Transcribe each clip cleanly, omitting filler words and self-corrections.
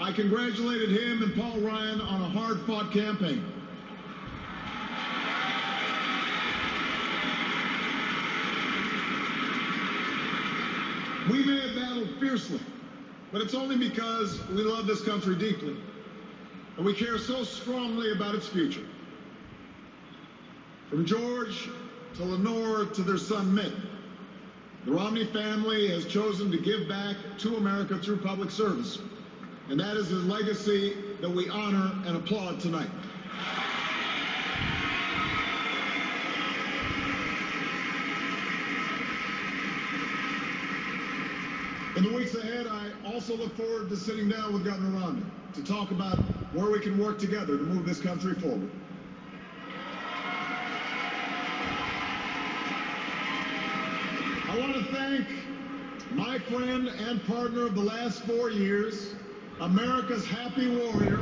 I congratulated him and Paul Ryan on a hard-fought campaign. We may have battled fiercely, but it's only because we love this country deeply, and we care so strongly about its future. From George to Lenore to their son Mitt, the Romney family has chosen to give back to America through public service, and that is a legacy that we honor and applaud tonight. In the weeks ahead, I also look forward to sitting down with Governor Romney to talk about where we can work together to move this country forward. I want to thank my friend and partner of the last 4 years, America's happy warrior,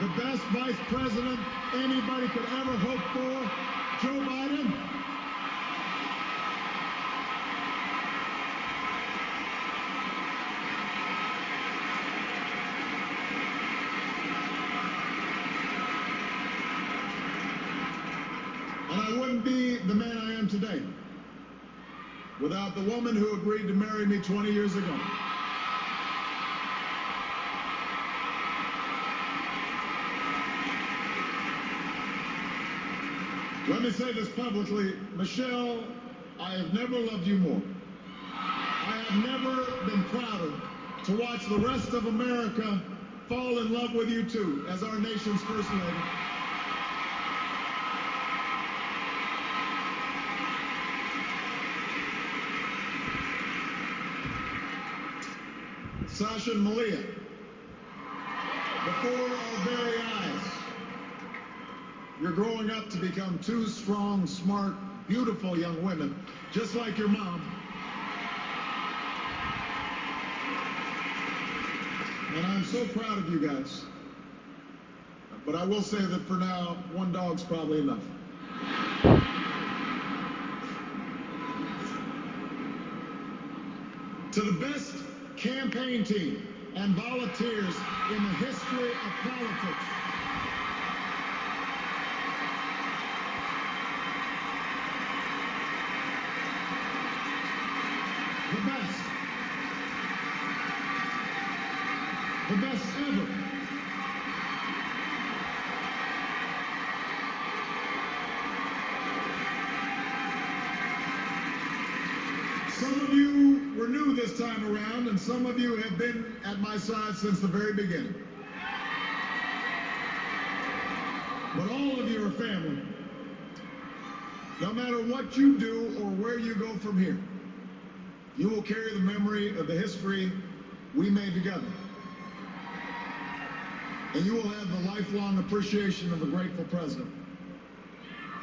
the best vice president anybody could ever hope for, Joe Biden. And I wouldn't be the man I am today without the woman who agreed to marry me 20 years ago. Let me say this publicly, Michelle, I have never loved you more. I have never been prouder to watch the rest of America fall in love with you too, as our nation's First Lady. Sasha and Malia, before our very eyes, you're growing up to become two strong, smart, beautiful young women, just like your mom. And I'm so proud of you guys. But I will say that for now, one dog's probably enough. To the best campaign team and volunteers in the history of politics, the best ever. Some of you were new this time around, and some of you have been at my side since the very beginning. But all of you are family. No matter what you do or where you go from here, you will carry the memory of the history we made together. And you will have the lifelong appreciation of a grateful president.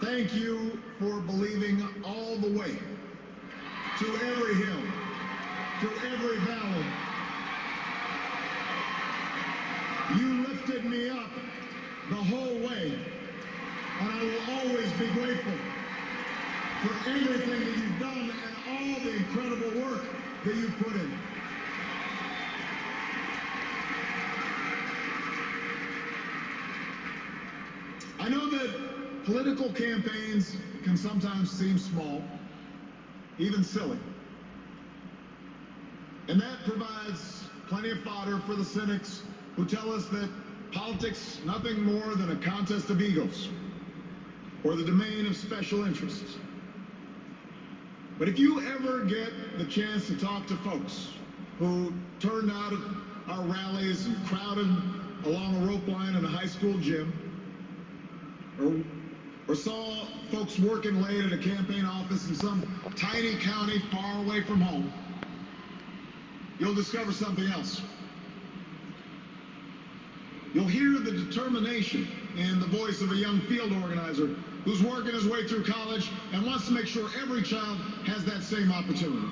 Thank you for believing all the way to every hill, to every valley. You lifted me up the whole way, and I will always be grateful for everything that you've done and all the incredible work that you put in. I know that political campaigns can sometimes seem small, even silly. And that provides plenty of fodder for the cynics who tell us that politics is nothing more than a contest of egos or the domain of special interests. But if you ever get the chance to talk to folks who turned out at our rallies and crowded along a rope line in a high school gym, or saw folks working late at a campaign office in some tiny county far away from home, you'll discover something else. You'll hear the determination in the voice of a young field organizer who's working his way through college and wants to make sure every child has that same opportunity.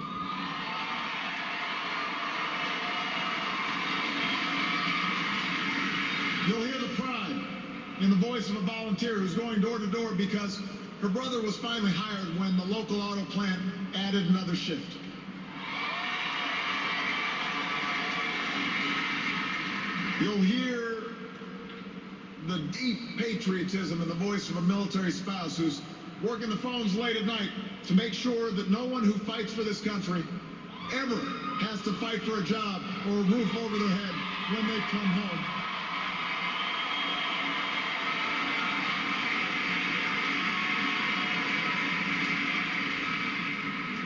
You'll hear the pride in the voice of a volunteer who's going door to door because her brother was finally hired when the local auto plant added another shift. You'll hear the deep patriotism in the voice of a military spouse who's working the phones late at night to make sure that no one who fights for this country ever has to fight for a job or a roof over their head when they come home.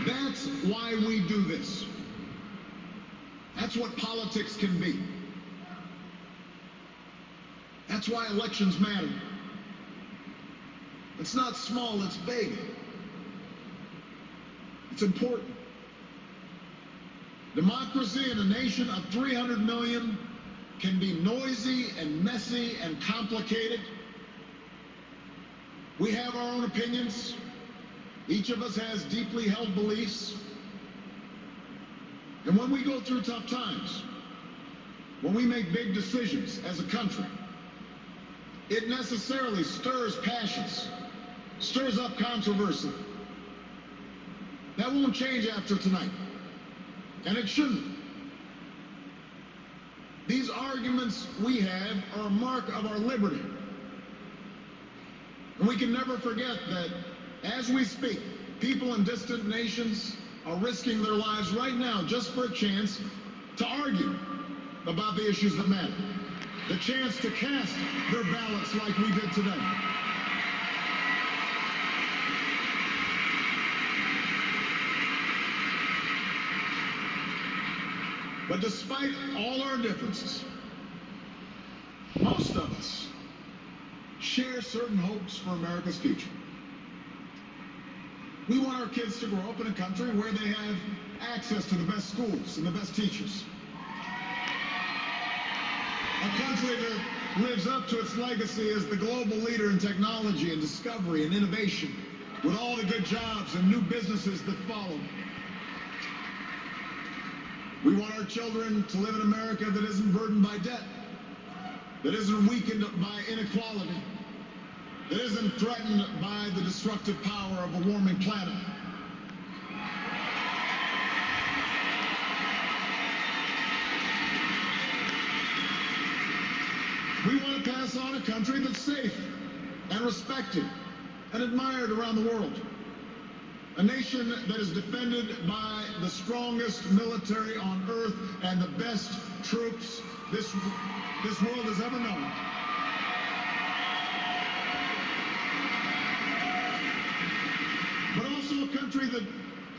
That's why we do this. That's what politics can be. That's why elections matter. It's not small, it's big. It's important. Democracy in a nation of 300 million can be noisy and messy and complicated. We have our own opinions. Each of us has deeply held beliefs. And when we go through tough times, when we make big decisions as a country, it necessarily stirs passions, stirs up controversy. That won't change after tonight, and it shouldn't. These arguments we have are a mark of our liberty. And we can never forget that as we speak, people in distant nations are risking their lives right now just for a chance to argue about the issues that matter. The chance to cast their ballots like we did today. But despite all our differences, most of us share certain hopes for America's future. We want our kids to grow up in a country where they have access to the best schools and the best teachers. A country that lives up to its legacy as the global leader in technology and discovery and innovation, with all the good jobs and new businesses that follow. We want our children to live in America that isn't burdened by debt, that isn't weakened by inequality, that isn't threatened by the destructive power of a warming planet. We want to pass on a country that's safe and respected and admired around the world. A nation that is defended by the strongest military on earth and the best troops this world has ever known. But also a country that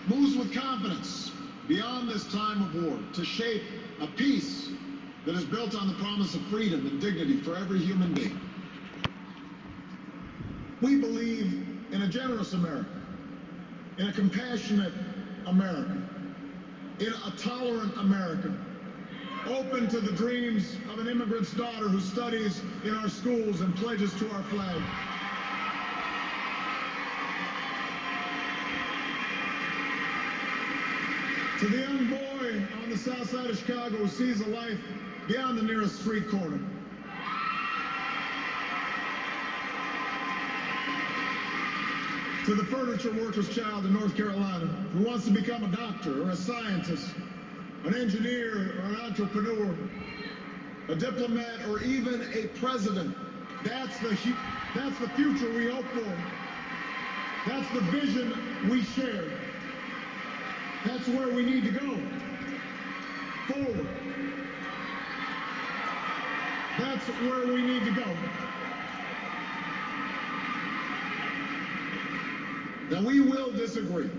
moves with confidence beyond this time of war to shape a peace that is built on the promise of freedom and dignity for every human being. We believe in a generous America, in a compassionate America, in a tolerant America, open to the dreams of an immigrant's daughter who studies in our schools and pledges to our flag. To the young boy on the south side of Chicago who sees a life beyond the nearest street corner. To the furniture worker's child in North Carolina who wants to become a doctor or a scientist, an engineer or an entrepreneur, a diplomat or even a president. That's the future we hope for. That's the vision we share. That's where we need to go. Forward. That's where we need to go. Now, we will disagree,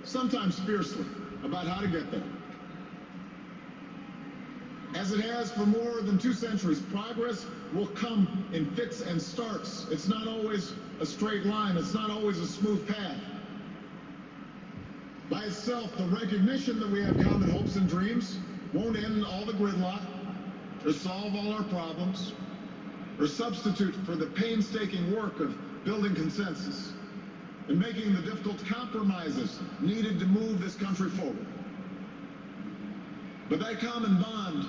sometimes fiercely, about how to get there. As it has for more than 2 centuries, progress will come in fits and starts. It's not always a straight line. It's not always a smooth path. By itself, the recognition that we have common hopes and dreams won't end all the gridlock or solve all our problems or substitute for the painstaking work of building consensus and making the difficult compromises needed to move this country forward. But that common bond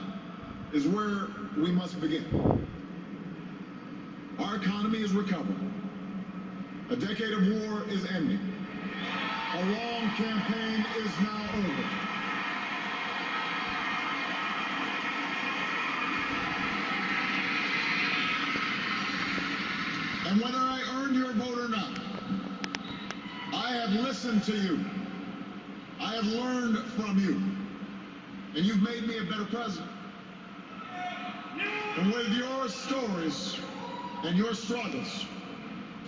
is where we must begin. Our economy is recovering. A decade of war is ending. A long campaign is now over. And whether I earned your vote or not, I have listened to you. I have learned from you. And you've made me a better president. And with your stories and your struggles,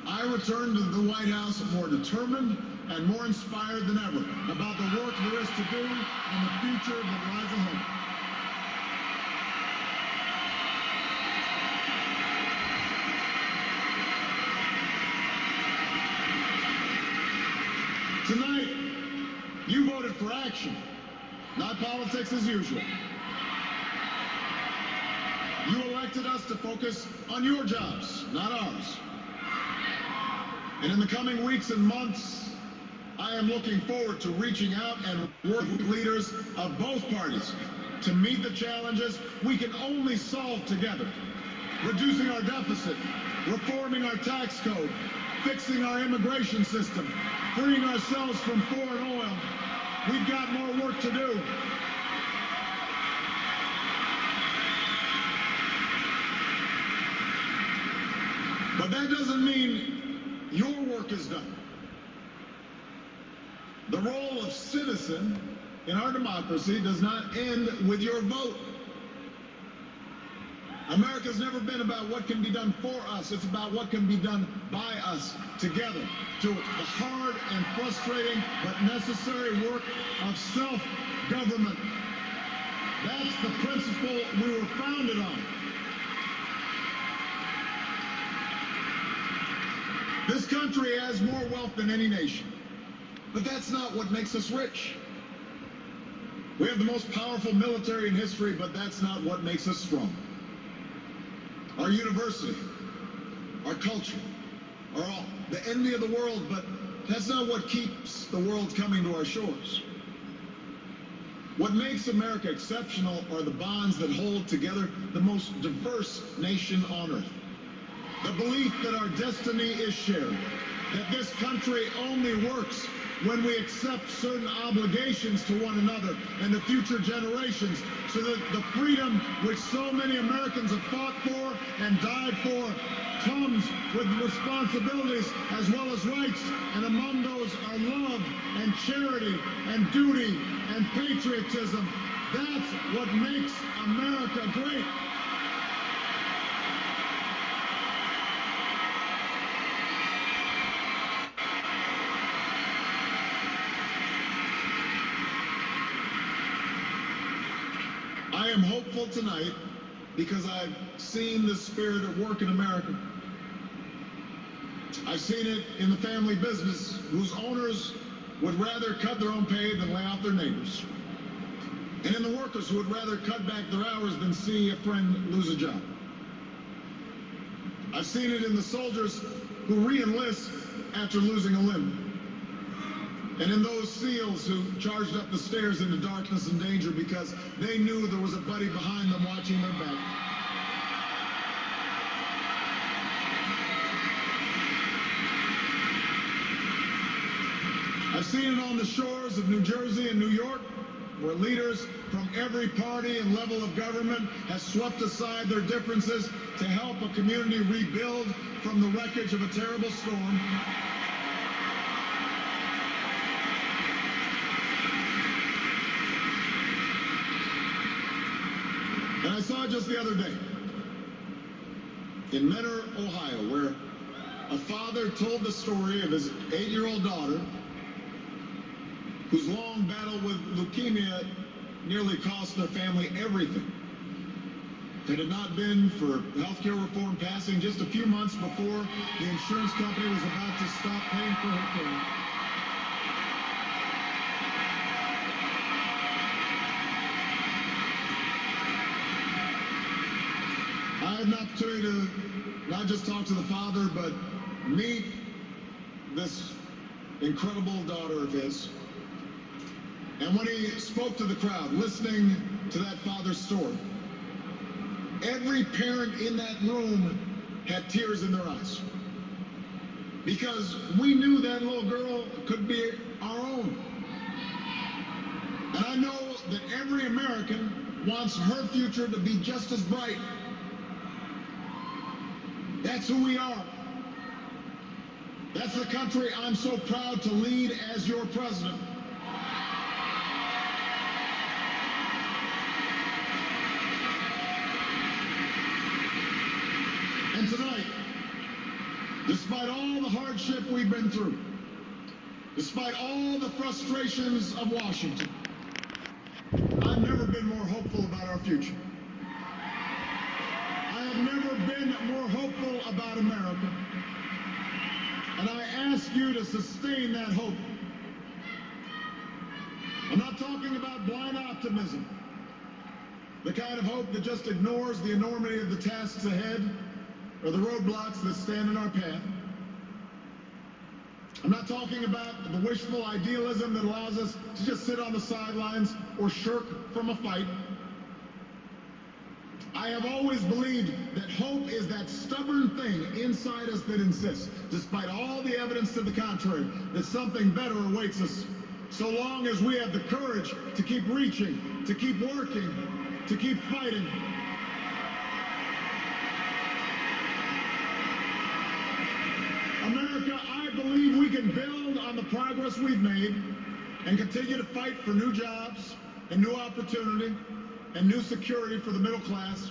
I return to the White House more determined and more inspired than ever about the work there is to do and the future that lies ahead. Tonight, you voted for action, not politics as usual. You elected us to focus on your jobs, not ours. And in the coming weeks and months, I am looking forward to reaching out and working with leaders of both parties to meet the challenges we can only solve together. Reducing our deficit, reforming our tax code, fixing our immigration system, freeing ourselves from foreign oil. We've got more work to do. But that doesn't mean your work is done. The role of citizen in our democracy does not end with your vote. America's never been about what can be done for us. It's about what can be done by us together through the hard and frustrating but necessary work of self-government. That's the principle we were founded on. This country has more wealth than any nation, but that's not what makes us rich. We have the most powerful military in history, but that's not what makes us strong. Our university, our culture, are all the envy of the world, but that's not what keeps the world coming to our shores. What makes America exceptional are the bonds that hold together the most diverse nation on earth. The belief that our destiny is shared, that this country only works when we accept certain obligations to one another and the future generations, so that the freedom which so many Americans have fought for and died for comes with responsibilities as well as rights, and among those are love and charity and duty and patriotism. That's what makes America great. I am hopeful tonight because I've seen the spirit at work in America. I've seen it in the family business whose owners would rather cut their own pay than lay off their neighbors. And in the workers who would rather cut back their hours than see a friend lose a job. I've seen it in the soldiers who re-enlist after losing a limb. And in those SEALs who charged up the stairs into darkness and danger because they knew there was a buddy behind them watching their back. I've seen it on the shores of New Jersey and New York, where leaders from every party and level of government have swept aside their differences to help a community rebuild from the wreckage of a terrible storm. And I saw it just the other day in Mentor, Ohio, where a father told the story of his 8-year-old daughter whose long battle with leukemia nearly cost their family everything. Had it not been for healthcare reform passing just a few months before the insurance company was about to stop paying for her care. I had an opportunity to not just talk to the father, but meet this incredible daughter of his. And when he spoke to the crowd, listening to that father's story, every parent in that room had tears in their eyes. Because we knew that little girl could be our own. And I know that every American wants her future to be just as bright. That's who we are. That's the country I'm so proud to lead as your president. And tonight, despite all the hardship we've been through, despite all the frustrations of Washington, I've never been more hopeful about our future. I have never been more hopeful about America. And I ask you to sustain that hope. I'm not talking about blind optimism, the kind of hope that just ignores the enormity of the tasks ahead or the roadblocks that stand in our path. I'm not talking about the wishful idealism that allows us to just sit on the sidelines or shirk from a fight. I have always believed that hope is that stubborn thing inside us that insists, despite all the evidence to the contrary, that something better awaits us, so long as we have the courage to keep reaching, to keep working, to keep fighting. America, I believe we can build on the progress we've made and continue to fight for new jobs and new opportunity and new security for the middle class.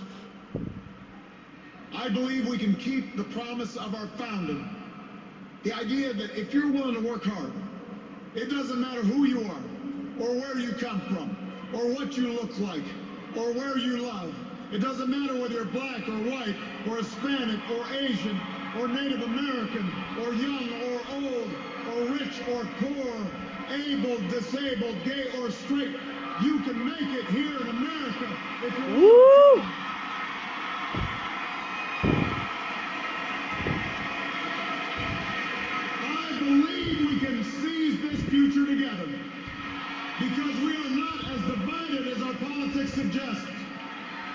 I believe we can keep the promise of our founding. The idea that if you're willing to work hard, it doesn't matter who you are, or where you come from, or what you look like, or where you love. It doesn't matter whether you're black or white, or Hispanic, or Asian, or Native American, or young or old, or rich or poor, able, disabled, gay or straight. You can make it here in America if you're willing. I believe we can seize this future together because we are not as divided as our politics suggest.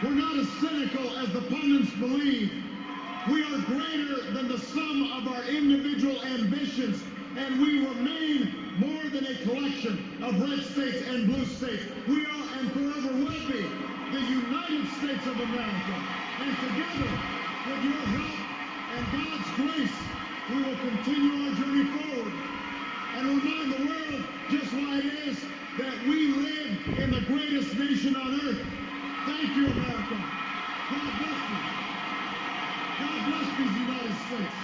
We're not as cynical as the pundits believe. We are greater than the sum of our individual ambitions, and we remain more than a collection of red states and blue states. We are and forever will be the United States of America. And together, with your help and God's grace, we will continue our journey forward and remind the world just why it is that we live in the greatest nation on earth. Thank you, America. God bless you. God bless these United States.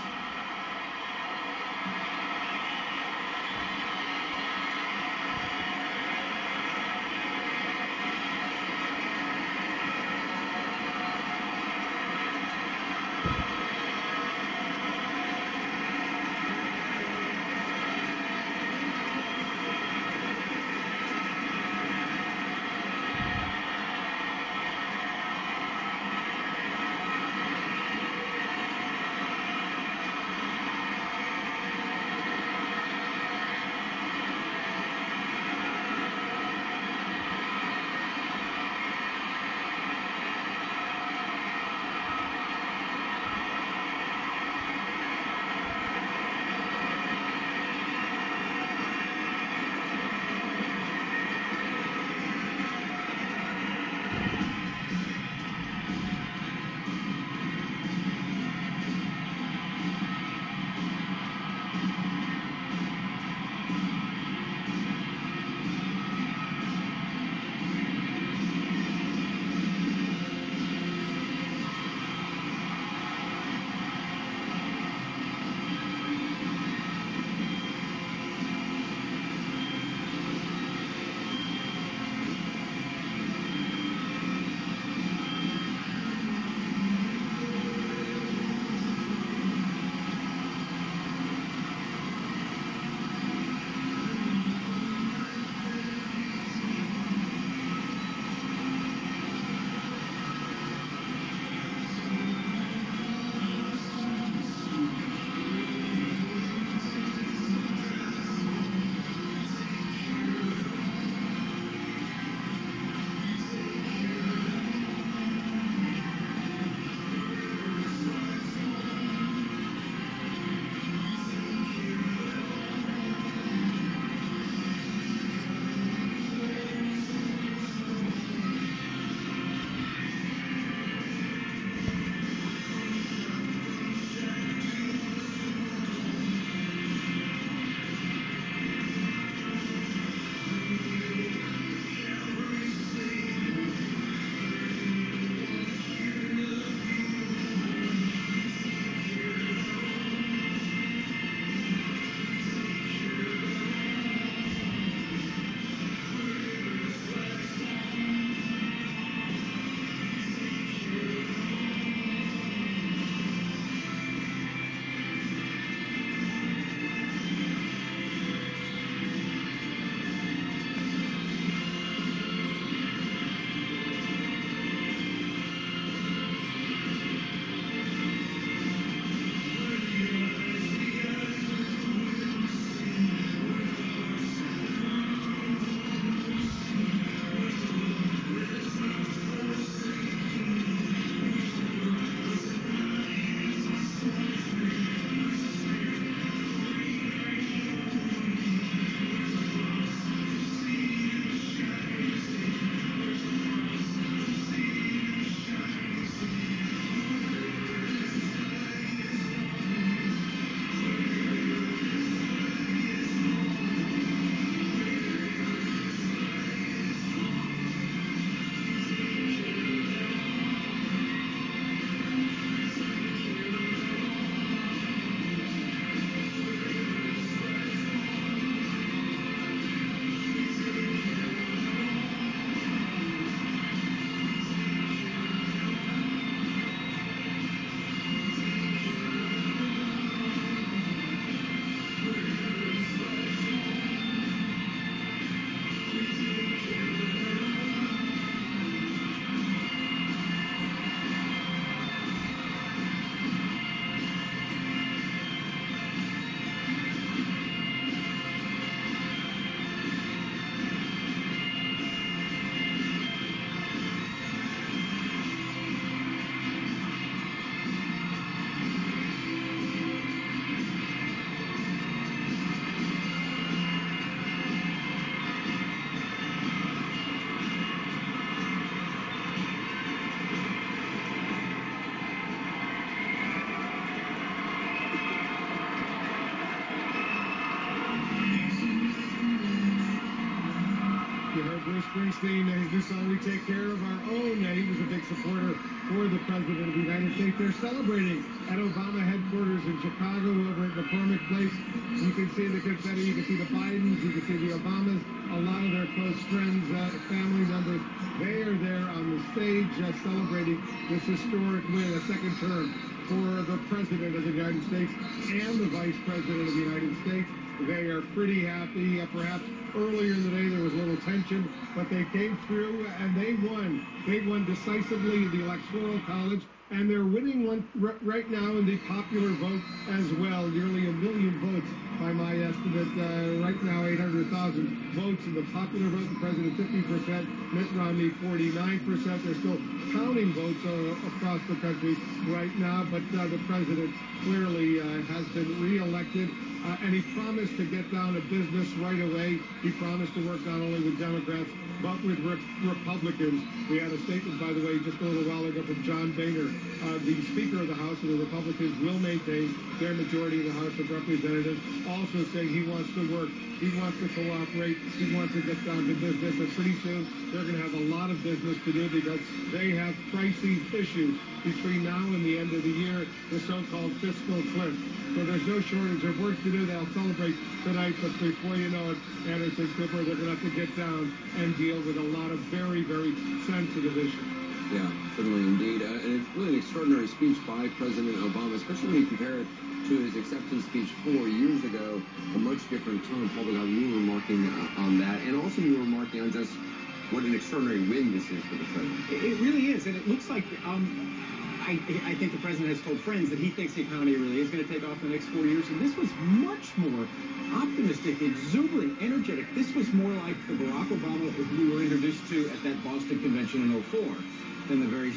Bruce Springsteen, his new song, We Take Care of Our Own. He was a big supporter for the President of the United States. They're celebrating at Obama headquarters in Chicago over at McCormick Place. You can see the confetti, you can see the Bidens, you can see the Obamas, a lot of their close friends, family members. They are there on the stage celebrating this historic win, a second term for the President of the United States and the Vice President of the United States. They are pretty happy. Perhaps earlier in the day there was a little tension, but they came through and they won. They won decisively in the Electoral College, and they're winning one right now in the popular vote as well. Nearly 1 million votes by my estimate. Right now, 800,000 votes in the popular vote. The President 50%, Mitt Romney 49%. They're still counting votes across the country right now, but the President clearly has been reelected. And he promised to get down to business right away. He promised to work not only with Democrats, but with Republicans. We had a statement, by the way, just a little while ago from John Boehner, the Speaker of the House, and the Republicans will maintain their majority in the House of Representatives, also saying he wants to work, he wants to cooperate, he wants to get down to business, and pretty soon they're going to have a lot of business to do because they have pricey issues between now and the end of the year, the so-called fiscal cliff. So there's no shortage of work to do. They'll celebrate tonight, but before you know it, Anderson Cooper, they're going to have to get down and deal with a lot of very, very sensitive issues. Yeah, certainly indeed. And it's really an extraordinary speech by President Obama, especially when you compare it to his acceptance speech 4 years ago. A much different tone. Paul, you were remarking on that, and also you were remarking on just what an extraordinary win this is for the president. It really is, and it looks like I think the president has told friends that he thinks the economy really is going to take off in the next 4 years, and this was much more optimistic, exuberant, energetic. This was more like the Barack Obama we were introduced to at that Boston convention in '04 than the very